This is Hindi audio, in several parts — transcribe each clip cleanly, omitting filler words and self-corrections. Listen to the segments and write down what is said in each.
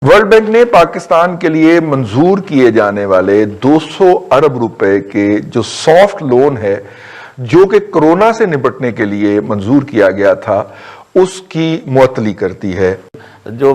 वर्ल्ड बैंक ने पाकिस्तान के लिए मंजूर किए जाने वाले 200 अरब रुपए के जो सॉफ्ट लोन है जो कि कोरोना से निपटने के लिए मंजूर किया गया था उसकी मुअत्तली करती है। जो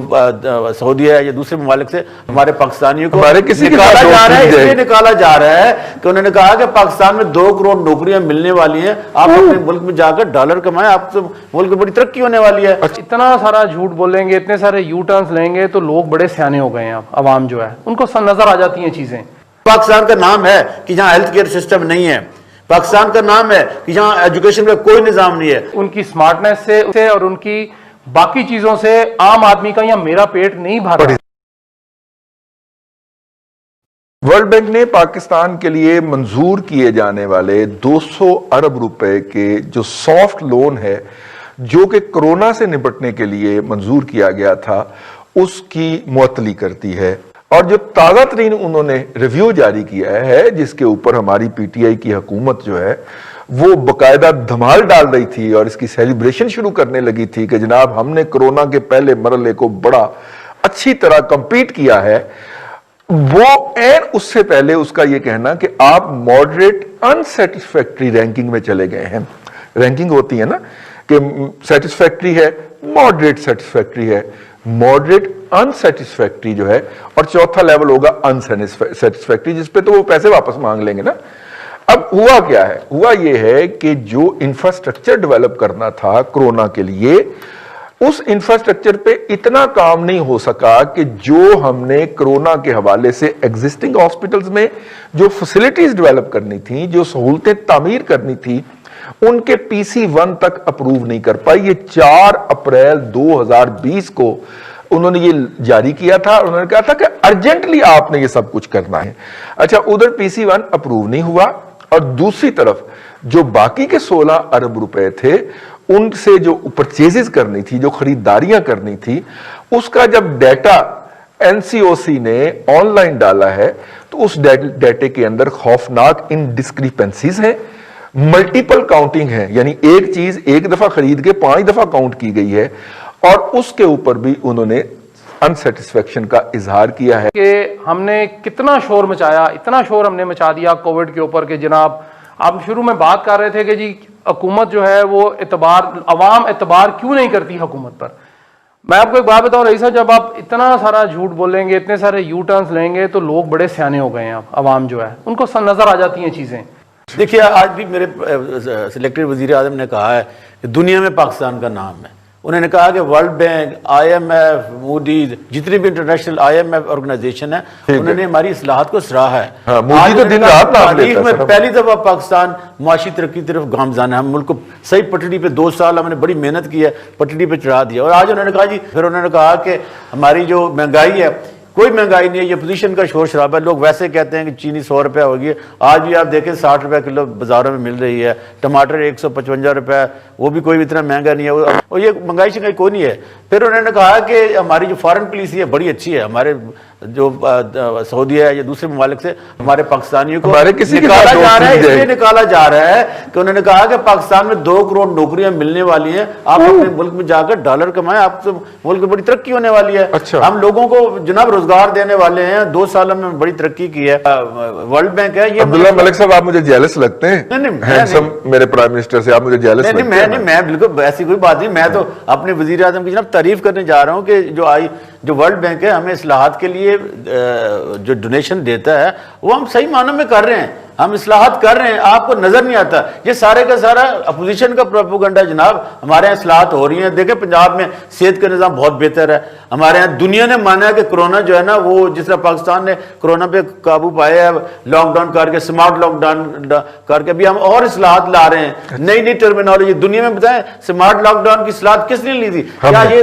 सऊदी है या दूसरे ममालिक से हमारे पाकिस्तानियों को हमारे किसी निकाला जा रहा है, इसलिए निकाला जा रहा है कि उन्होंने कहा कि पाकिस्तान में 2 करोड़ नौकरियां मिलने वाली हैं, आप अपने मुल्क में जाकर डॉलर कमाएं, आप तो मुल्क में बड़ी तरक्की होने वाली है। इतना सारा झूठ बोलेंगे, इतने सारे यू टर्न्स लेंगे तो लोग बड़े सियाने हो गए हैं। अब अवाम जो है उनको नजर आ जाती हैं चीजें। पाकिस्तान का नाम है कि जहां हेल्थ केयर सिस्टम नहीं है, पाकिस्तान का नाम है कि जहां एजुकेशन का कोई निजाम नहीं है। उनकी स्मार्टनेस से और उनकी बाकी चीजों से आम आदमी का या मेरा पेट नहीं भर रहा। वर्ल्ड बैंक ने पाकिस्तान के लिए मंजूर किए जाने वाले 200 अरब रुपए के जो सॉफ्ट लोन है जो कि कोरोना से निपटने के लिए मंजूर किया गया था उसकी मुअत्तली करती है। और जो ताज़ा तरीन उन्होंने रिव्यू जारी किया है जिसके ऊपर हमारी पीटीआई की हुकूमत जो है वो बकायदा धमाल डाल रही थी और इसकी सेलिब्रेशन शुरू करने लगी थी कि जनाब हमने कोरोना के पहले मरहले को बड़ा अच्छी तरह कंपीट किया है, वो एन उससे पहले उसका ये कहना कि आप मॉडरेट अनसेटिस्फैक्ट्री रैंकिंग में चले गए हैं। रैंकिंग होती है ना कि सेटिस्फैक्ट्री है, मॉडरेट सेटिस्फैक्ट्री है, मॉडरेट अनसेटिस्फैक्ट्री जो है, और चौथा लेवल होगा अनसेटिस्फैक्ट्री जिस पे तो वो पैसे वापस मांग लेंगे ना। अब हुआ क्या है? हुआ ये है कि जो इंफ्रास्ट्रक्चर डेवलप करना था कोरोना के लिए, उस इंफ्रास्ट्रक्चर पे इतना काम नहीं हो सका कि जो हमने कोरोना के हवाले से एग्जिस्टिंग हॉस्पिटल्स में जो फैसिलिटीज डेवलप करनी थी, जो सहूलतें तामीर करनी थी, उनके PC1 तक अप्रूव नहीं कर पाई। ये 4 अप्रैल 2020 को उन्होंने ये जारी किया था। उन्होंने कहा था कि अर्जेंटली आपने ये सब कुछ करना है। अच्छा, उधर PC1 अप्रूव नहीं हुआ और दूसरी तरफ जो बाकी के 16 अरब रुपए थे उनसे जो परचेजेस करनी थी, जो खरीदारियां करनी थी, उसका जब डाटा NCOC ने ऑनलाइन डाला है तो उस डाटे के अंदर खौफनाक इनडिस्क्रिपेंसीज हैं, मल्टीपल काउंटिंग है, यानी एक चीज एक दफा खरीद के 5 दफा काउंट की गई है। और उसके ऊपर भी उन्होंने अनसेटिस्फैक्शन का इजहार किया है कि हमने कितना शोर मचाया, इतना शोर हमने मचा दिया कोविड के ऊपर कि जनाब आप शुरू में बात कर रहे थे कि जी हुकूमत जो है वो अवाम एतबार क्यों नहीं करती हुकूमत पर। मैं आपको एक बात बताऊं रईस साहब, जब आप इतना सारा झूठ बोलेंगे, इतने सारे यू टर्न्स लेंगे तो लोग बड़े सियाने हो गए हैं। अब अवाम जो है उनको नजर आ जाती हैं चीजें। देखिए, आज भी मेरे सिलेक्टेड वजीर आज़म ने कहा है कि दुनिया में पाकिस्तान का नाम है। उन्होंने कहा कि वर्ल्ड बैंक, IMF, मूडीज, जितनी भी इंटरनेशनल IMF ऑर्गेनाइजेशन है, उन्होंने हमारी इस्लाहत को सराहा है। आज तो दिन रात तारीख में पहली दफा पाकिस्तान मुआशी तरक्की की तरफ गामजान है। हम मुल्क को सही पटड़ी पे 2 साल हमने बड़ी मेहनत की है, पटड़ी पे चढ़ा दिया। और आज उन्होंने कहा जी, फिर उन्होंने कहा कि हमारी जो महंगाई है, कोई महंगाई नहीं है, ये पोजीशन का शोर शराबा है। लोग वैसे कहते हैं कि चीनी 100 रुपया होगी, आज भी आप देखें 60 रुपया किलो बाजारों में मिल रही है। टमाटर 155 रुपया, वो भी कोई इतना महंगा नहीं है, और ये महंगाई शंगाई कोई नहीं है। फिर उन्होंने कहा कि हमारी जो फॉरेन पॉलिसी है बड़ी अच्छी है, हमारे जो सऊदी है या दूसरे ममालिक से हमारे पाकिस्तानियों को निकाला जा रहा है, इसलिए निकाला जा रहा है कि उन्होंने कहा कि पाकिस्तान में 2 करोड़ नौकरियां मिलने वाली हैं, आप अपने मुल्क में जाकर डॉलर कमाएं, आप तो मुल्क में बड़ी तरक्की होने वाली है। अच्छा। हम लोगों को जनाब रोजगार देने वाले हैं, 2 सालों में बड़ी तरक्की की है। वर्ल्ड बैंक है ये। अब्दुल्ला मलिक साहब, आप मुझे जेलस लगते हैं? नहीं, मेरे प्राइम मिनिस्टर से आप मुझे जेलस लगते हैं? मैं बिल्कुल ऐसी कोई बात नहीं। मैं तो अपने वजीर आज़म की जनाब तारीफ करने जा रहा हूँ कि जो वर्ल्ड बैंक है हमें इस्लाहात के लिए जो डोनेशन देता है वो हम सही मानों में कर रहे हैं, हम इस्लाहात कर रहे हैं, आपको नजर नहीं आता। ये सारे का सारा अपोजिशन का प्रोपेगेंडा जनाब। हमारे यहाँ इस्लाहात हो रही हैं। देखें, पंजाब में सेहत का निज़ाम बहुत बेहतर है। हमारे यहाँ दुनिया ने माना है कि कोरोना जो है ना, वो जिस तरह पाकिस्तान ने कोरोना पे काबू पाया है लॉकडाउन करके, स्मार्ट लॉकडाउन करके, अभी हम और इस्लाहात ला रहे हैं, नई नई टर्मिनोलॉजी। दुनिया में बताएं, स्मार्ट लॉकडाउन की इस्लाहात किसने ली थी? क्या ये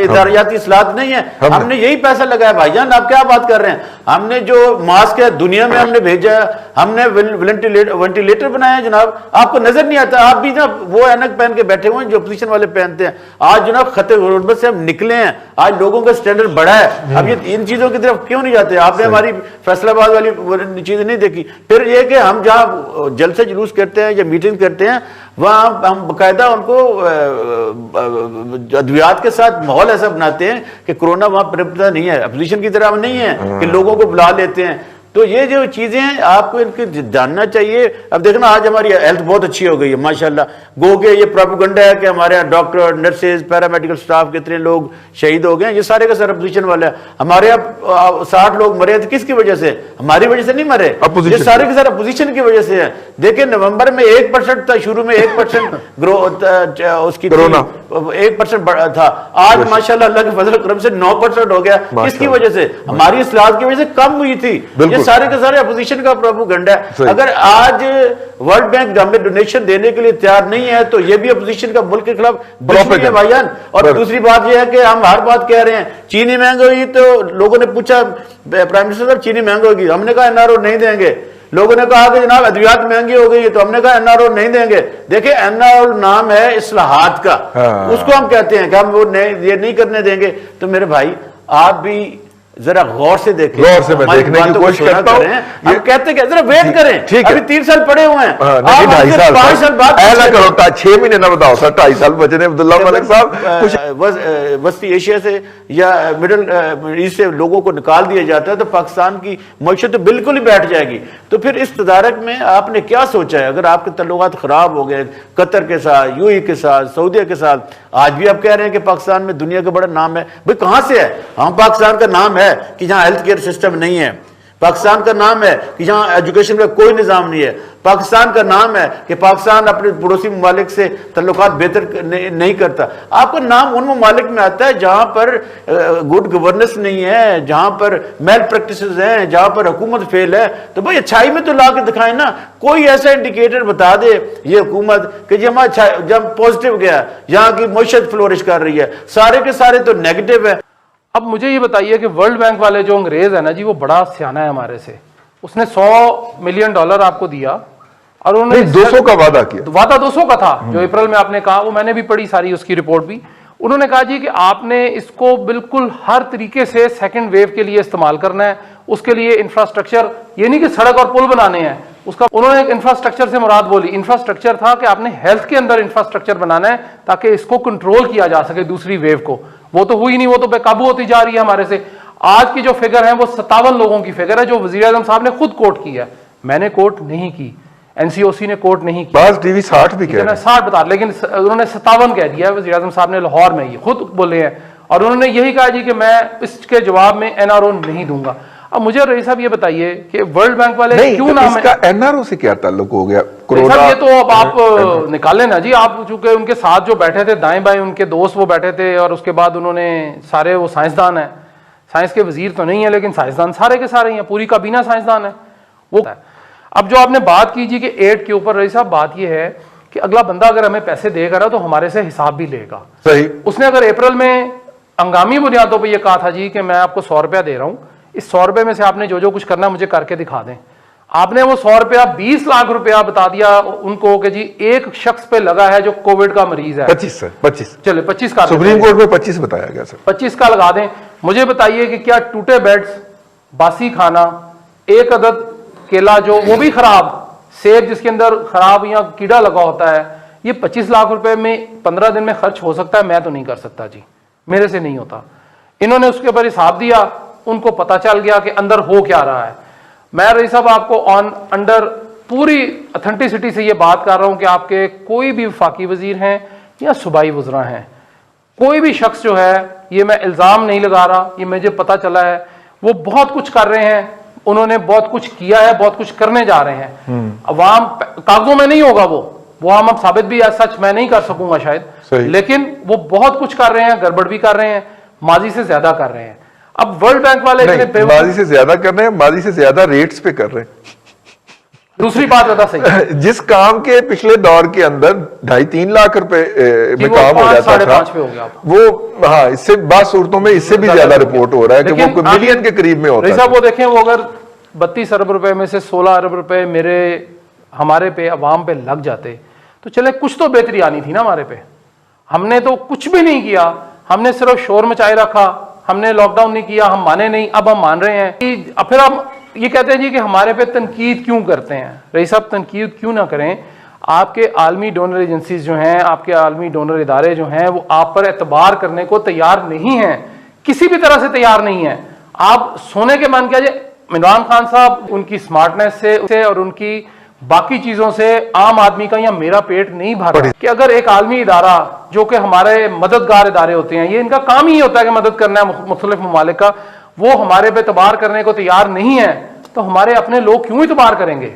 इदारियाती इस्लाहात नहीं है? हमने यही पैसा लगाया भाईजान, आप क्या बात कर रहे हैं? हमने जो मास्क है दुनिया में हमने भेजा, हमने वेंटिलेटर बनाया जनाब, आपको नजर नहीं आता। आप भी ना वो ऐनक पहन के बैठे हुए हैं जो अपोजिशन वाले पहनते हैं। आज जनाब खतरे गुर्बत से हम निकले हैं, आज लोगों का स्टैंडर्ड बढ़ा है। अब ये इन चीजों की तरफ क्यों नहीं जाते? आपने हमारी फैसलाबाद वाली चीज नहीं देखी। फिर ये कि हम जहाँ जलसे जुलूस करते हैं या मीटिंग करते हैं वहां हम बाकायदा उनको अद्वियात के साथ माहौल ऐसा बनाते हैं कि कोरोना वहां प्रपता नहीं है, अपोजिशन की तरह नहीं है कि लोगों को बुला लेते हैं। तो ये जो चीजें हैं आपको इनके जानना चाहिए। अब देखना आज हमारी हेल्थ बहुत अच्छी हो गई है माशाल्लाह। गो के ये प्रोपेगेंडा है कि हमारे यहाँ डॉक्टर, नर्सेज, पैरामेडिकल स्टाफ कितने लोग शहीद हो गए, ये सारे का सारा अपोजिशन वाला है। हमारे यहाँ 60 लोग मरे थे, किसकी वजह से? हमारी वजह से नहीं मरे, ये सारे के सारे अपोजिशन की वजह से है। देखिए नवंबर में 1% था, शुरू में 1% ग्रोथ उसकी 1% था, आज माशाल्लाह अल्लाह के फजल करम से 9% हो गया। किसकी वजह से? हमारी इस्लाहत की वजह से कम हुई थी। ये सारे के सारे अपोजिशन का प्रोपेगेंडा है। अगर आज वर्ल्ड बैंक हमें डोनेशन देने के लिए तैयार नहीं है तो ये भी अपोजिशन का मुल्क के खिलाफ दुश्मनी है भाईजान। और दूसरी बात यह है कि हम हर बात कह रहे हैं चीनी महंगी हुई, तो लोगों ने पूछा प्राइम मिनिस्टर साहब चीनी महंगी होगी, हमने कहा एनआरओ नहीं देंगे। लोगों ने कहा कि जनाब अद्वियात महंगी हो गई है, तो हमने कहा एनआरओ नहीं देंगे। देखिए एनआरओ नाम है इस्लाहात का, उसको हम कहते हैं कि हम वो ये नहीं करने देंगे। तो मेरे भाई आप भी जरा गौर से देखें, गौर से मैं देखने की कोशिश करता हूं। हम कहते हैं जरा वेट करें, ठीक है, अभी 3 साल पड़े हुए हैं, 2.5 साल बाद ऐसा करो, 6 महीने ना बताओ सर, 2.5 साल बचे ने। अब्दुल्ला मलिक साहब कुछ वस्ती एशिया से या मिडल ईस्ट से लोगों को निकाल दिया जाता है तो पाकिस्तान की मईशत तो बिल्कुल ही बैठ जाएगी। तो फिर इस तदारक में आपने क्या सोचा है? अगर आपके तल्लुकात खराब हो गए कतर के साथ, यूएई के साथ, सऊदीया के साथ, आज भी आप कह रहे हैं कि पाकिस्तान में दुनिया का बड़ा नाम है, भाई कहां से है? हम पाकिस्तान का नाम है कि जहां हेल्थ केयर सिस्टम नहीं है, पाकिस्तान का नाम है कि जहां एजुकेशन का कोई निजाम नहीं है, पाकिस्तान का नाम है कि पाकिस्तान अपने पड़ोसी ममालिक से तल्लुकात बेहतर नहीं करता। आपका नाम उन ममालिक में आता है जहां पर गुड गवर्नेंस नहीं है, जहां पर मेल प्रैक्टिसेस हैं, जहां पर हुकूमत फेल है। तो भाई अच्छाई में तो ला के दिखाएं ना, कोई ऐसा इंडिकेटर बता दे ये हुकूमत कि जब पॉजिटिव गया, यहाँ की मईशत फ्लोरिश कर रही है, सारे के सारे तो नेगेटिव है। अब मुझे ये बताइए कि वर्ल्ड बैंक वाले जो अंग्रेज है ना जी, वो बड़ा सियाना है हमारे से। उसने $100 मिलियन आपको दिया और उन्होंने 200 का वादा किया। वादा 200 का था जो अप्रैल में आपने कहा, वो मैंने भी पढ़ी सारी उसकी रिपोर्ट भी। उन्होंने कहा जी कि आपने इसको बिल्कुल हर तरीके से सेकंड वेव के लिए इस्तेमाल करना है। उसके लिए इंफ्रास्ट्रक्चर, ये नहीं कि सड़क और पुल बनाने हैं, उसका उन्होंने इंफ्रास्ट्रक्चर से मुराद बोली, इंफ्रास्ट्रक्चर था कि आपने हेल्थ के अंदर इंफ्रास्ट्रक्चर बनाना है ताकि इसको कंट्रोल किया जा सके दूसरी वेव को। वो तो हुई नहीं, वो तो बेकाबू होती जा रही है हमारे से। आज की जो फिगर है वो 57 लोगों की फिगर है जो वजीर आजम साहब ने खुद कोट की है, मैंने कोट नहीं की, एनसीओसी ने कोट नहीं की। बास टीवी 60 भी कह रहे हैं, 60 बता, लेकिन उन्होंने 57 कह दिया है वजीर आजम साहब ने, लाहौर में ये खुद बोले हैं। और उन्होंने यही कहा जी कि मैं इसके जवाब में एनआरओ नहीं दूंगा। अब मुझे रईस साहब ये बताइए कि वर्ल्ड बैंक वाले क्यों नाम है? इसका एनआरओ से क्या ताल्लुक हो गया? कोरोना ये तो अब आप निकालें ना जी। आप चूंकि उनके साथ जो बैठे थे दाएं बाएं उनके दोस्त वो बैठे थे, और उसके बाद उन्होंने सारे, वो साइंसदान है, साइंस के वजीर तो नहीं है लेकिन साइंसदान सारे के सारे हैं, पूरी काबीना साइंसदान है वो। अब जो आपने बात की जी कि एड के ऊपर, रईस साहब बात ये है कि अगला बंदा अगर हमें पैसे देगा ना तो हमारे से हिसाब भी लेगा। सही। उसने अगर अप्रैल में हंगामी बुनियादों पर यह कहा था जी कि मैं आपको 100 रुपया दे रहा हूं, इस 100 रुपए में से आपने जो जो कुछ करना है मुझे करके दिखा दें। आपने वो 100 रुपया 20 लाख रुपया बता दिया उनको कि जी एक शख्स पे लगा है जो कोविड का मरीज है। 25 चले 25 का सुप्रीम कोर्ट में 25 बताया गया सर, 25 का लगा दें। मुझे बताइए कि क्या टूटे बेड्स, बासी खाना, एक अदद केला जो वो भी खराब, सेब जिसके अंदर खराब या कीड़ा लगा होता है, ये 25 लाख रुपए में 15 दिन में खर्च हो सकता है? मैं तो नहीं कर सकता जी, मेरे से नहीं होता। इन्होंने उसके ऊपर हिसाब दिया, उनको पता चल गया कि अंदर हो क्या रहा है। मैं रईस साहब आपको अंडर पूरी अथेंटिसिटी से ये बात कर रहा हूं कि आपके कोई भी वफाकी वजीर हैं या सूबाई वज़रा हैं, कोई भी शख्स जो है, ये मैं इल्ज़ाम नहीं लगा रहा, ये मुझे पता चला है, वो बहुत कुछ कर रहे हैं, उन्होंने बहुत कुछ किया है, बहुत कुछ करने जा रहे हैं। अवाम कागजों में नहीं होगा वो हम अब साबित भी सच मैं नहीं कर सकूंगा शायद, लेकिन वो बहुत कुछ कर रहे हैं, गड़बड़ भी कर रहे हैं, माजी से ज्यादा कर रहे हैं। अब वर्ल्ड बैंक वाले माजी से ज्यादा कर रहे हैं, माजी से ज्यादा रेट्स पे कर रहे हैं। दूसरी बात बता सही जिस काम के पिछले दौर के अंदर 2.5-3 लाख रुपए में काम हो जाता था, 5-5.5 पे हो गया वो हाँ, इससे बाद सूरतों में इससे भी ज्यादा रिपोर्ट हो रहा है कि वो कोई मिलियन के करीब में होता है। वो देखें, वो अगर 32 अरब रुपए में से 16 अरब रुपए हमारे पे अवाम पे लग जाते तो चले कुछ तो बेहतरी आनी थी ना हमारे पे। हमने तो कुछ भी नहीं किया, हमने सिर्फ शोर मचाए रखा, हमने लॉकडाउन नहीं किया, हम माने नहीं, अब हम मान रहे हैं कि अब फिर हम ये कहते हैं जी कि हमारे पे तनकीद क्यों करते हैं। रईस साहब, तनकीद क्यों ना करें, आपके आलमी डोनर एजेंसीज जो हैं, आपके आलमी डोनर इदारे जो हैं, वो आप पर एतबार करने को तैयार नहीं हैं, किसी भी तरह से तैयार नहीं है। आप सोने के मान किया, इमरान खान साहब उनकी स्मार्टनेस से और उनकी बाकी चीजों से आम आदमी का या मेरा पेट नहीं भर रहा कि अगर एक आलमी इदारा जो कि हमारे मददगार इदारे होते हैं, ये इनका काम ही होता है कि मदद करना है मुख्तलिफ ममालिक का, वो हमारे पे एतबार करने को तैयार नहीं है, तो हमारे अपने लोग क्यों एतबार करेंगे।